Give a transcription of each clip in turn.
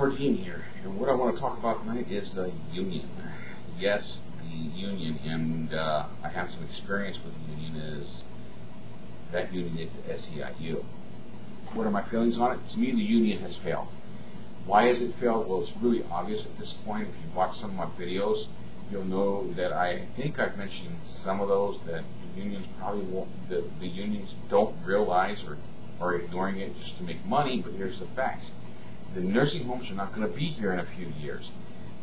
Hardin here, and what I want to talk about tonight is the union. Yes, the union, and I have some experience with the union. Is that union is the SEIU. What are my feelings on it? To me, the union has failed. Why has it failed? Well, it's really obvious at this point. If you watch some of my videos, you'll know that I think I've mentioned some of those, that the unions probably won't, the unions don't realize or are ignoring it just to make money. But here's the facts. The nursing homes are not going to be here in a few years.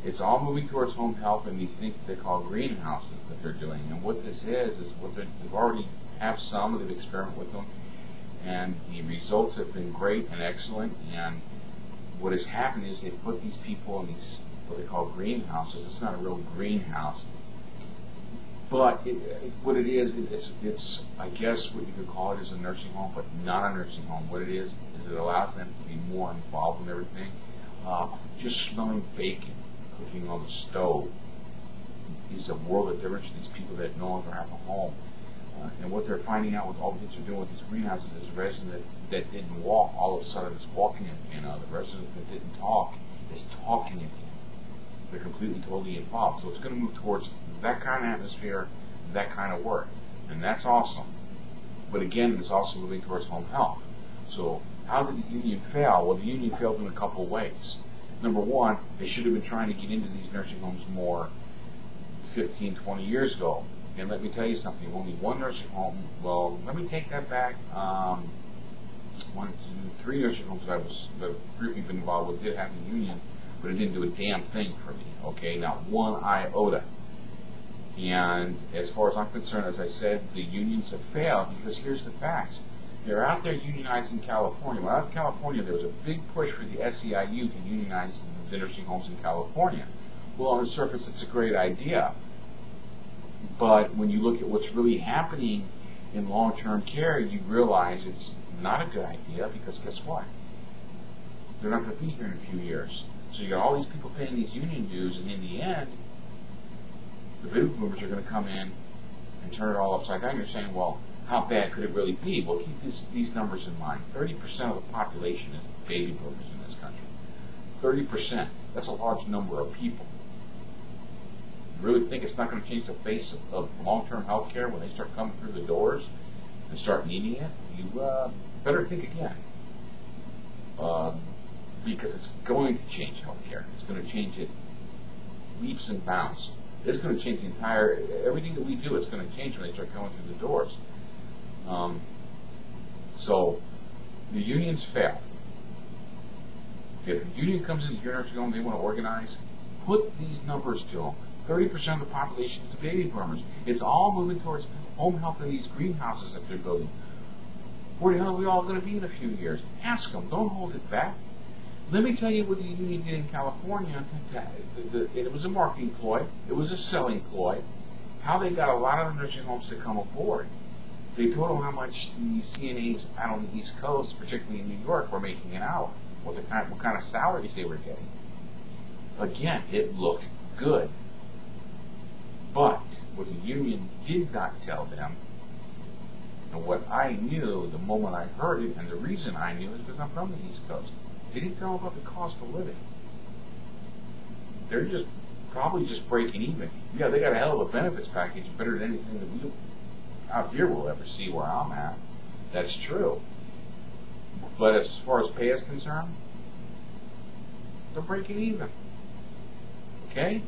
It's all moving towards home health and these things that they call greenhouses that they're doing. And what this is what they've already have some that have experimented with them, and the results have been great and excellent. And what has happened is they put these people in these what they call greenhouses. It's not a real greenhouse, but what it is, it's I guess what you could call it is a nursing home, but not a nursing home. What it is it allows them to be more involved in everything. Just smelling bacon, cooking on the stove is a world of difference to these people that no longer have a home. And what they're finding out with all the things they're doing with these greenhouses is residents that didn't walk all of a sudden is walking again. The residents that didn't talk is talking again. They're completely, totally involved. So it's going to move towards that kind of atmosphere, that kind of work. And that's awesome. But again, it's also moving towards home health. So how did the union fail? Well, the union failed in a couple of ways. Number one, they should have been trying to get into these nursing homes more 15, 20 years ago. And let me tell you something, only one nursing home, well, let me take that back. 3 nursing homes that I've briefly been involved with did have a union, but it didn't do a damn thing for me, okay? Not one iota. And as far as I'm concerned, as I said, the unions have failed because here's the facts. They're out there unionizing California. When I was in California, there was a big push for the SEIU to unionize the nursing homes in California. Well, on the surface, it's a great idea. But when you look at what's really happening in long-term care, you realize it's not a good idea because guess what? They're not going to be here in a few years. So you got all these people paying these union dues, and in the end, the baby boomers are going to come in and turn it all upside down. You're saying, well, how bad could it really be? Well, keep these numbers in mind. 30% of the population is baby boomers in this country. 30%. That's a large number of people. You really think it's not going to change the face of long-term health care when they start coming through the doors and start needing it? You better think again. Because it's going to change health care. It's going to change it leaps and bounds. It's going to change the entire, everything that we do, it's going to change when they start coming through the doors. So the unions fail. If a union comes into your nursing home, they want to organize, put these numbers to them. 30% of the population is the baby boomers. It's all moving towards home health in these greenhouses that they're building. Where the hell are we all going to be in a few years? Ask them. Don't hold it back. Let me tell you what the union did in California. It was a marketing ploy. It was a selling ploy. How they got a lot of the nursing homes to come aboard. They told them how much the CNA's out on the East Coast, particularly in New York, were making an hour. What kind of salaries they were getting. Again, it looked good. But what the union did not tell them, and what I knew the moment I heard it, and the reason I knew is because I'm from the East Coast, they didn't tell them about the cost of living. They're probably just breaking even. Yeah, they got a hell of a benefits package, better than anything that we out here will ever see where I'm at. That's true. But as far as pay is concerned, they're breaking even. Okay?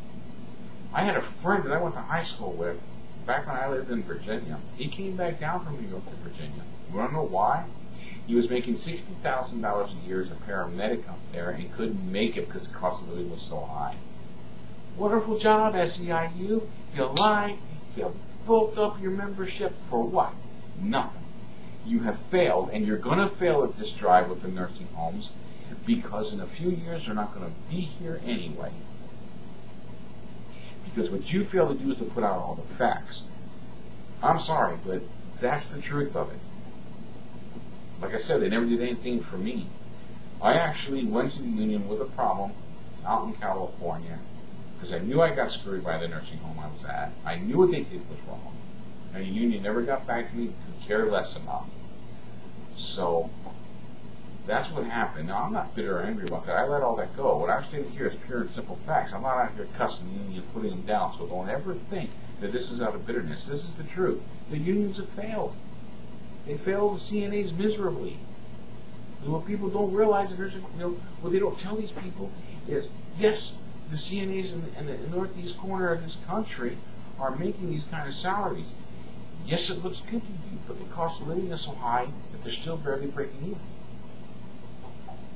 I had a friend that I went to high school with back when I lived in Virginia. He came back down from New York to Virginia. You want to know why? He was making $60,000 a year as a paramedic up there and couldn't make it because the cost of living was so high. Wonderful job, SEIU. You lied. You bulked up your membership for what? Nothing. You have failed, and you're going to fail at this drive with the nursing homes because in a few years they're not going to be here anyway. Because what you fail to do is to put out all the facts. I'm sorry, but that's the truth of it. Like I said, they never did anything for me. I actually went to the union with a problem out in California because I knew I got screwed by the nursing home I was at. I knew what they did was wrong. And the union never got back to me, could care less about me. So That's what happened. Now, I'm not bitter or angry about that. I let all that go. What I'm stating here is pure and simple facts. I'm not out here cussing the union and putting them down, so don't ever think that this is out of bitterness. This is the truth. The unions have failed. They failed the CNAs miserably. And what people don't realize, what they don't tell these people is, yes, the CNAs in the northeast corner of this country are making these kind of salaries. Yes, it looks good to you, but the cost of living is so high that they're still barely breaking even.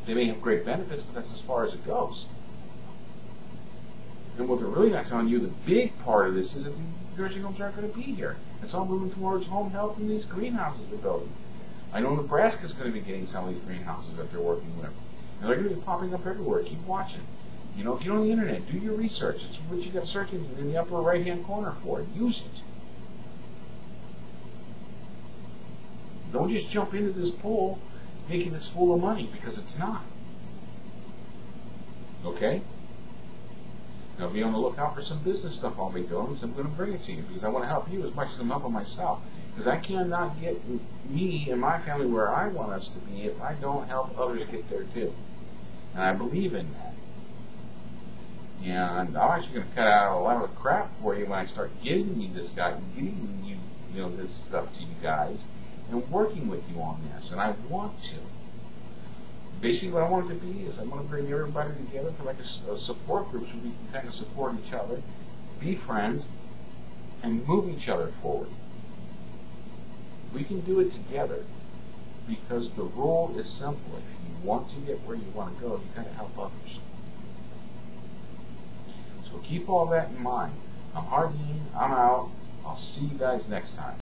They may have great benefits, but that's as far as it goes. And what they're really not telling you, the big part of this is that the nursing homes aren't going to be here. It's all moving towards home health and these greenhouses they're building. I know Nebraska's going to be getting some of these greenhouses that they're working with. And they're going to be popping up everywhere. Keep watching. Get on the internet. Do your research. It's what you got searching in the upper right-hand corner for. Use it. Don't just jump into this pool thinking it's full of money, because it's not. Okay? Now be on the lookout for some business stuff I'll be doing, so I'm going to bring it to you, because I want to help you as much as I'm helping myself. Because I cannot get me and my family where I want us to be if I don't help others get there too. And I believe in that. And I'm actually going to cut out a lot of the crap for you when I start giving you this guy, giving you, this stuff to you guys, and working with you on this. And I want to. Basically, what I want it to be is I want to bring everybody together for like a support group, so we can kind of support each other, be friends, and move each other forward. We can do it together, because the rule is simple. If you want to get where you want to go, you got to help others. So keep all that in mind. I'm Hardin. I'm out. I'll see you guys next time.